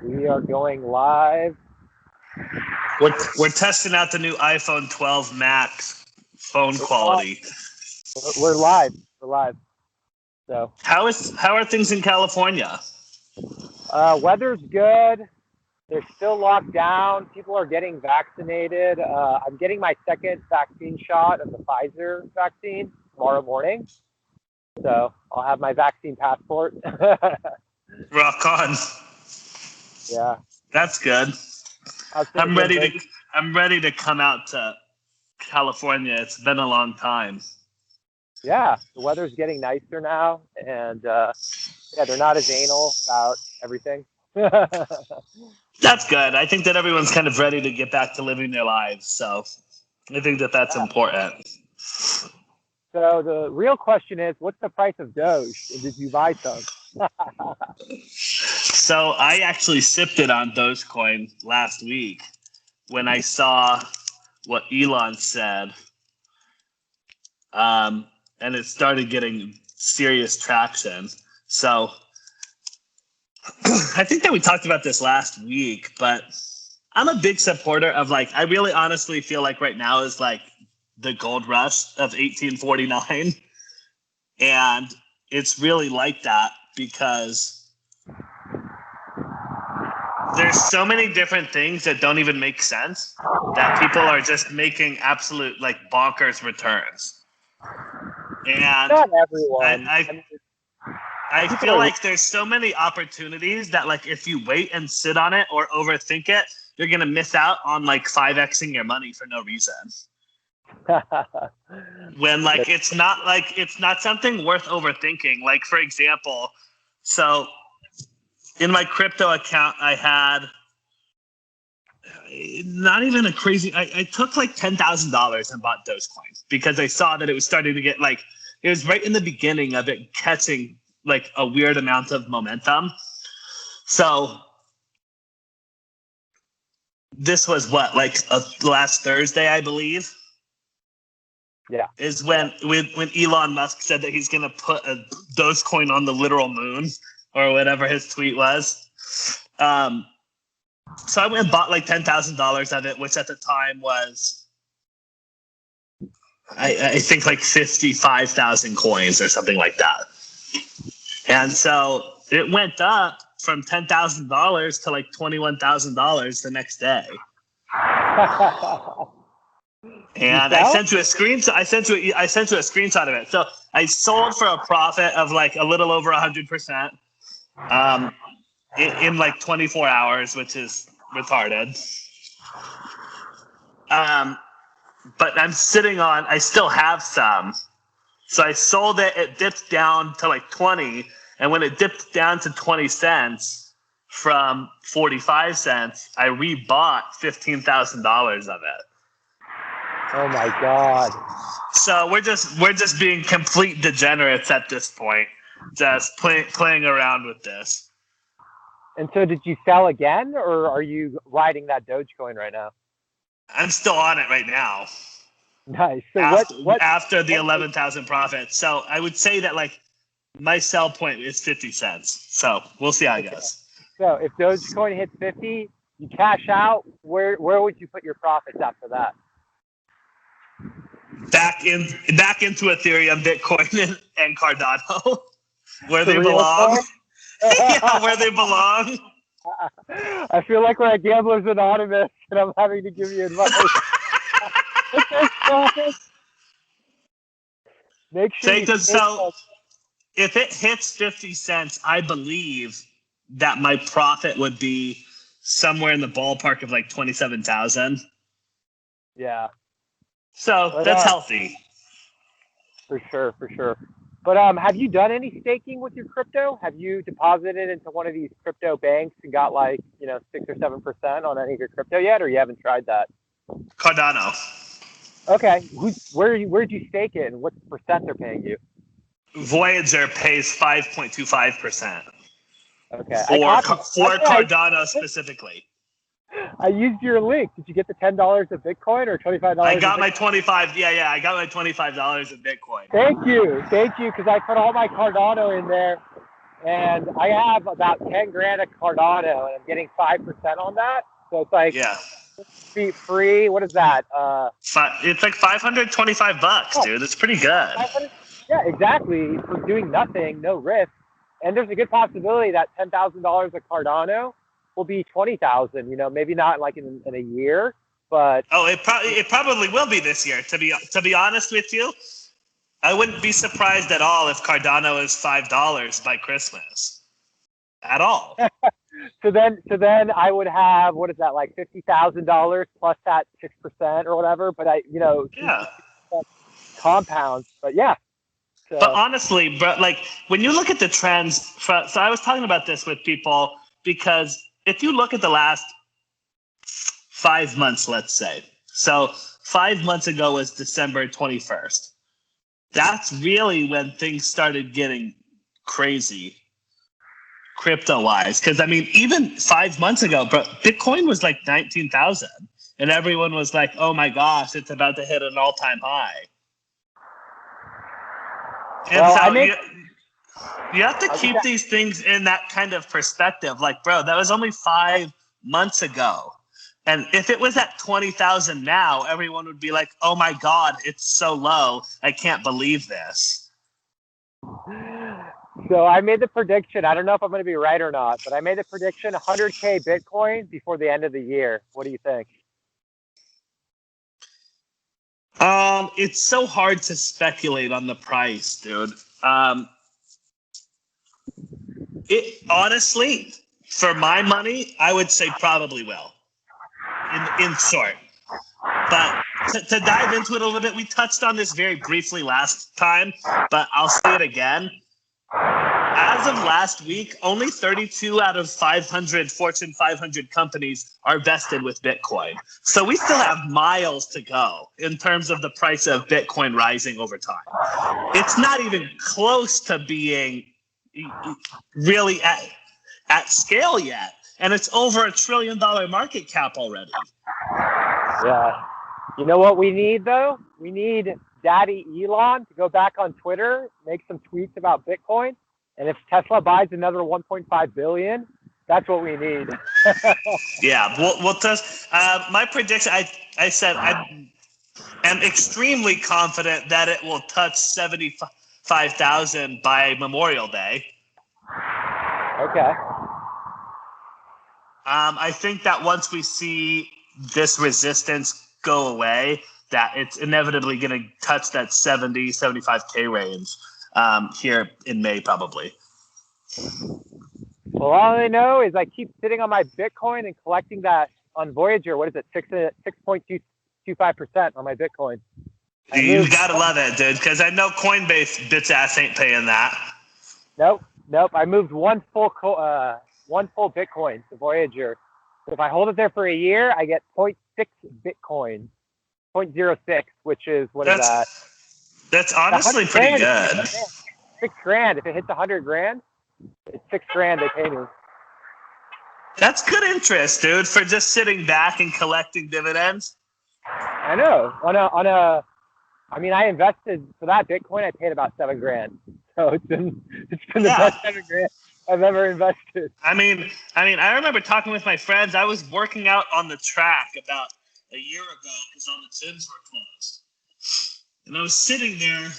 We are going live. We're testing out the new iPhone 12 Max phone quality. We're live. We're live. So How are things in California? weather's good. They're still locked down. People are getting vaccinated. I'm getting my second vaccine shot of the Pfizer vaccine tomorrow morning. So I'll have my vaccine passport. Rock on. Yeah. That's good. I'm ready to come out to California. It's been a long time. Yeah, the weather's getting nicer now, and they're not as anal about everything. That's good. I think that everyone's kind of ready to get back to living their lives. So I think that that's important. So the real question is, what's the price of Doge? And did you buy some? So I actually sipped it on Dogecoin last week when I saw what Elon said. And it started getting serious traction. So I think that we talked about this last week, but I'm a big supporter of I really honestly feel like right now is the gold rush of 1849. And it's really like that because there's so many different things that don't even make sense that people are just making absolute bonkers returns. And not everyone. I feel like there's so many opportunities that if you wait and sit on it or overthink it, you're gonna miss out on 5xing your money for no reason. When it's not something worth overthinking. For example, so in my crypto account I had not even a crazy I took $10,000 and bought Dogecoin because I saw that it was starting to get it was right in the beginning of it catching a weird amount of momentum. So this was last Thursday, I believe. Yeah. Is when Elon Musk said that he's going to put a Dogecoin on the literal moon or whatever his tweet was. So I went and bought $10,000 of it, which at the time was, I think 55,000 coins or something like that. And so it went up from $10,000 to $21,000 the next day. And I sent you a screenshot. I sent you a screenshot of it. So I sold for a profit of a little over 100%, in 24 hours, which is retarded. But I'm sitting on. I still have some. So I sold it. It dipped down to 20, and when it dipped down to 20 cents from 45 cents, I rebought $15,000 of it. Oh my God! So we're just being complete degenerates at this point, just playing around with this. And so, did you sell again, or are you riding that Dogecoin right now? I'm still on it right now. Nice. So after the 11,000 profit. So I would say that my sell point is 50 cents. So we'll see how it goes. So if Dogecoin hits 50, you cash out. Where would you put your profits after that? Back into Ethereum, Bitcoin, and Cardano, where they belong. Yeah, where they belong. I feel like we're at Gamblers Anonymous, and I'm having to give you advice. Make sure so if it hits 50 cents, I believe that my profit would be somewhere in the ballpark of 27,000. Yeah. So that's healthy. For sure. But have you done any staking with your crypto? Have you deposited into one of these crypto banks and got 6 or 7% on any of your crypto yet, or you haven't tried that? Cardano. Okay. Where'd you stake it, and what percent they're paying you? Voyager pays 5.25%. Okay. For Cardano specifically. I used your link. Did you get the $10 of Bitcoin or $25? I got my $25. Yeah. I got my $25 of Bitcoin. Thank you, because I put all my Cardano in there, and I have about 10 grand of Cardano, and I'm getting 5% on that. So it's like Yeah. feet free. What is that? It's like $525, Oh, dude. It's pretty good. 500. Yeah, exactly. For doing nothing, no risk, and there's a good possibility that $10,000 of Cardano will be 20,000. Maybe not like in a year, but Oh, it probably will be this year. To be honest with you, I wouldn't be surprised at all if Cardano is $5 by Christmas. At all. so then I would have, what is that, like $50,000 plus that 6% or whatever. But Yeah. compounds. But yeah. But So honestly, bro, like when you look at the trends, so I was talking about this with people because if you look at the last 5 months, let's say, so 5 months ago was December 21st. That's really when things started getting crazy crypto-wise. Because, I mean, even 5 months ago, bro, Bitcoin was like 19,000. And everyone was like, oh my gosh, it's about to hit an all-time high. And well, so you have to keep these things in that kind of perspective. Like, bro, that was only 5 months ago. And if it was at 20,000 now, everyone would be like, oh my God, it's so low. I can't believe this. So I made the prediction. I don't know if I'm going to be right or not, but I made the prediction 100K Bitcoin before the end of the year. What do you think? It's so hard to speculate on the price, dude. It honestly, for my money, I would say probably will. In short, but to dive into it a little bit, we touched on this very briefly last time, but I'll say it again. As of last week, only 32 out of 500 Fortune 500 companies are vested with Bitcoin. So we still have miles to go in terms of the price of Bitcoin rising over time. It's not even close to being really at scale yet. And it's over $1 trillion market cap already. Yeah. You know what we need, though? We need Daddy Elon to go back on Twitter, make some tweets about Bitcoin. And if Tesla buys another 1.5 billion, that's what we need. Yeah, we'll test. My prediction, I said I am extremely confident that it will touch 75,000 by Memorial Day. Okay. I think that once we see this resistance go away, that it's inevitably going to touch that 70, 75K range here in May, probably. Well, all I know is I keep sitting on my Bitcoin and collecting that on Voyager. What is it? 6.25% on my Bitcoin. You got to love it, dude, because I know Coinbase bitch ass ain't paying that. Nope. I moved one full Bitcoin to Voyager. So if I hold it there for a year, I get 0.6 Bitcoin, 0.06, which is what is that? That's honestly pretty good. $6,000. If it hits 100 grand, it's $6,000 they pay me. That's good interest, dude, for just sitting back and collecting dividends. I know. I mean, I invested for that Bitcoin. I paid about $7,000. So it's been the best $7,000 I've ever invested. I mean, I remember talking with my friends. I was working out on the track about a year ago because all the gyms were closed, and I was sitting there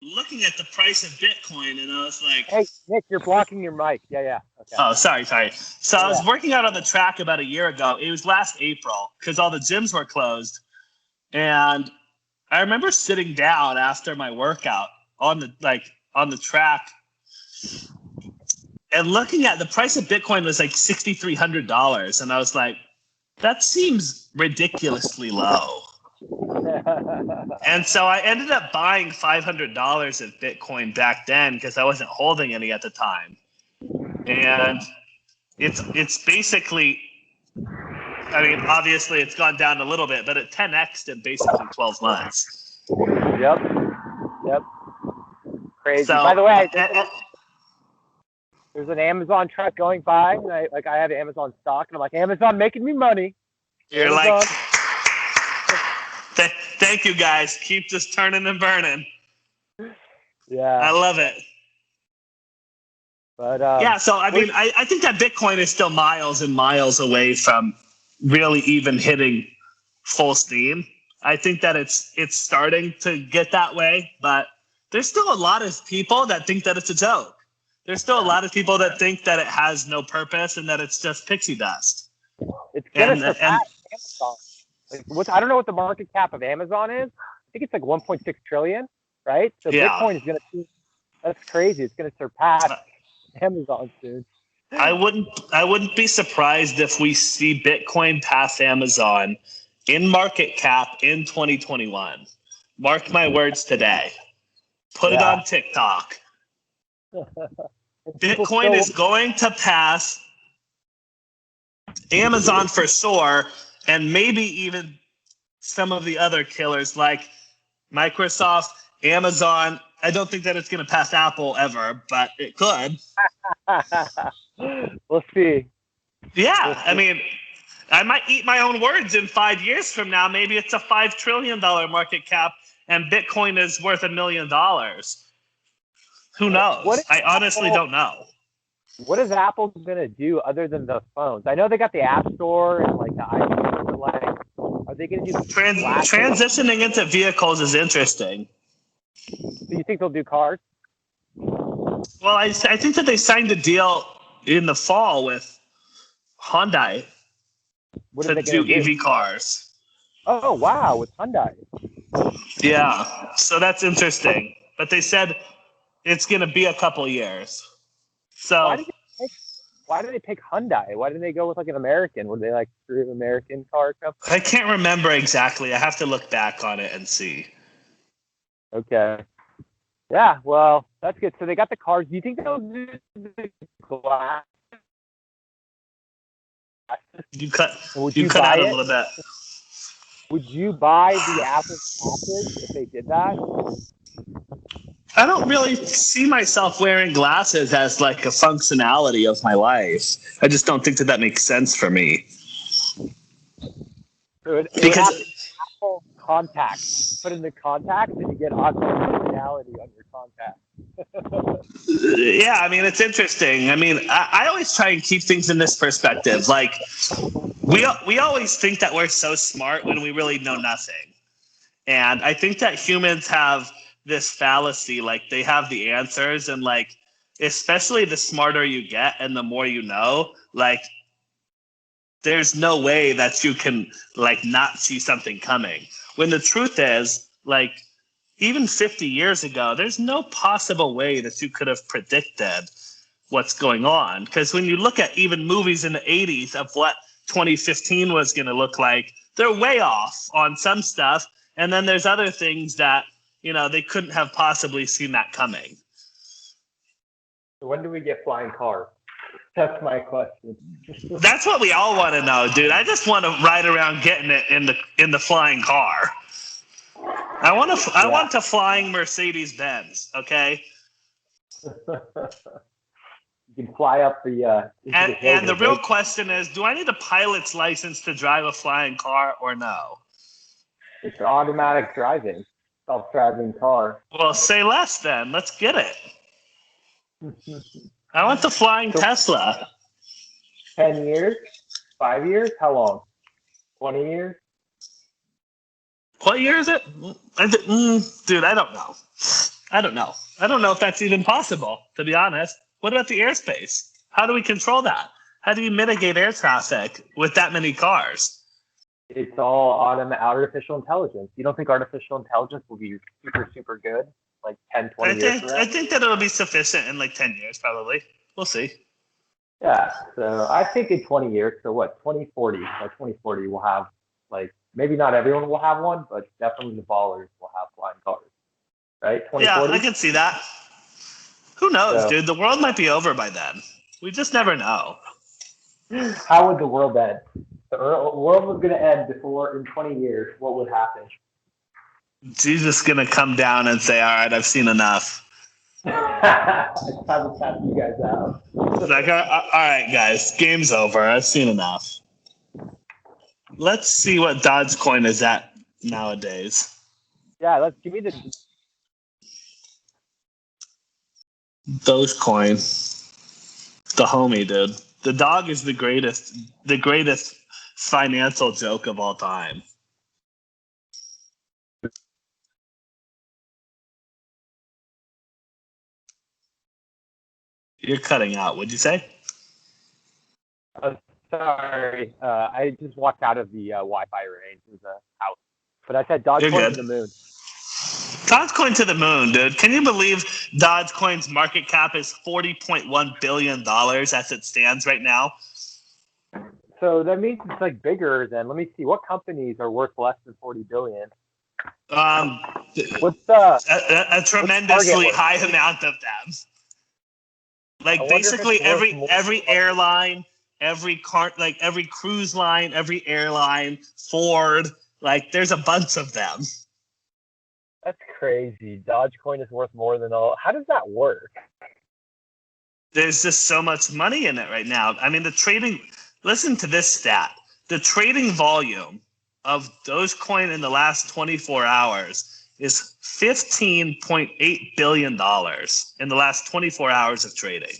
looking at the price of Bitcoin, and I was like, "Hey, Nick, you're blocking your mic." Yeah. Okay. Oh, sorry. So I was working out on the track about a year ago. It was last April because all the gyms were closed, and I remember sitting down after my workout on the track and looking at the price of Bitcoin was like $6,300, and I was like, that seems ridiculously low. And so I ended up buying $500 of Bitcoin back then because I wasn't holding any at the time. And it's basically, I mean, obviously it's gone down a little bit, but it 10x'd in basically 12 months. Yep. Crazy. So, by the way, there's an Amazon truck going by, and I have Amazon stock, and I'm like, Amazon making me money. You're Amazon. Like, thank you guys. Keep just turning and burning. Yeah. I love it. But yeah, so I mean, I think that Bitcoin is still miles and miles away from really even hitting full steam. I think that it's starting to get that way, but there's still a lot of people that think that it's a joke. There's still a lot of people that think that it has no purpose and that it's just pixie dust. it's gonna surpass Amazon. Like, I don't know what the market cap of Amazon is. I think it's like 1.6 trillion, right? So Yeah. Bitcoin is gonna. That's crazy. It's gonna surpass Amazon soon. I wouldn't be surprised if we see Bitcoin pass Amazon in market cap in 2021. Mark my words today. Put it on TikTok. Bitcoin is going to pass Amazon for sure, and maybe even some of the other killers like Microsoft, Amazon. I don't think that it's going to pass Apple ever, but it could. We'll see. Yeah, I mean, I might eat my own words in 5 years from now. Maybe it's a $5 trillion market cap and Bitcoin is worth $1 million. Who knows? I honestly don't know. What is Apple going to do other than the phones? I know they got the App Store and like the iPhone, but like, are they going to do transitioning into vehicles is interesting. Do you think they'll do cars? Well, I think that they signed a deal in the fall with Hyundai to do EV cars. Oh, wow, with Hyundai. Yeah, so that's interesting. But they said it's going to be a couple years. So why did they pick Hyundai? Why didn't they go with like an American? Were they like through an American car company? I can't remember exactly. I have to look back on it and see. Okay. Yeah, well, that's good. So they got the cars. Do you think they'll do the glass? You cut out a little bit. Would you buy the Apple glasses if they did that? I don't really see myself wearing glasses as like a functionality of my life. I just don't think that makes sense for me. Because Apple contacts. Put in the contacts and you get augmented reality on your contacts. Yeah, I mean, it's interesting. I mean, I always try and keep things in this perspective. Like, we always think that we're so smart when we really know nothing. And I think that humans have this fallacy, like they have the answers, and like, especially the smarter you get and the more you know, like, there's no way that you can like not see something coming. When the truth is, like, even 50 years ago, there's no possible way that you could have predicted what's going on. Because when you look at even movies in the 80s of what 2015 was going to look like, they're way off on some stuff. And then there's other things that, you know, they couldn't have possibly seen that coming. So when do we get flying cars? That's my question. That's what we all want to know, dude. I just want to ride around getting it in the flying car. I want a flying Mercedes Benz, okay? You can fly up the and the real question is, do I need a pilot's license to drive a flying car or no? It's automatic driving, self-driving car. Well, say less then. Let's get it. I want the flying Tesla. 10 years? 5 years? How long? 20 years? What year is it? Dude, I don't know. I don't know if that's even possible, to be honest. What about the airspace? How do we control that? How do you mitigate air traffic with that many cars? It's all artificial intelligence. You don't think artificial intelligence will be super, super good? Like 10, 20 years from now? I think that it'll be sufficient in like 10 years, probably. We'll see. Yeah, so I think in 20 years, so what, 2040, by 2040 we'll have, like, maybe not everyone will have one, but definitely the ballers will have flying cars, right? 2040? Yeah, I can see that. Who knows, dude? The world might be over by then. We just never know. How would the world end? The world was going to end before, in 20 years, what would happen? Jesus going to come down and say, all right, I've seen enough. It's time to tap you guys out. It's like, all right, guys, game's over. I've seen enough. Let's see what Dogecoin is at nowadays. Yeah, let's give me the Dogecoin. The homie, dude. The dog is the greatest financial joke of all time. You're cutting out. What'd you say? Sorry, I just walked out of the Wi-Fi range of the house. But I said Dogecoin to the moon. Dogecoin to the moon, dude. Can you believe Dogecoin's market cap is $40.1 billion as it stands right now? So that means it's like bigger than, let me see, what companies are worth less than 40 billion? What's a tremendously high amount of them. Like basically every airline, every cruise line, every airline, Ford, like there's a bunch of them. That's crazy. Dogecoin is worth more than all. How does that work? There's just so much money in it right now. I mean, listen to this stat. The trading volume of Dogecoin in the last 24 hours is $15.8 billion in the last 24 hours of trading.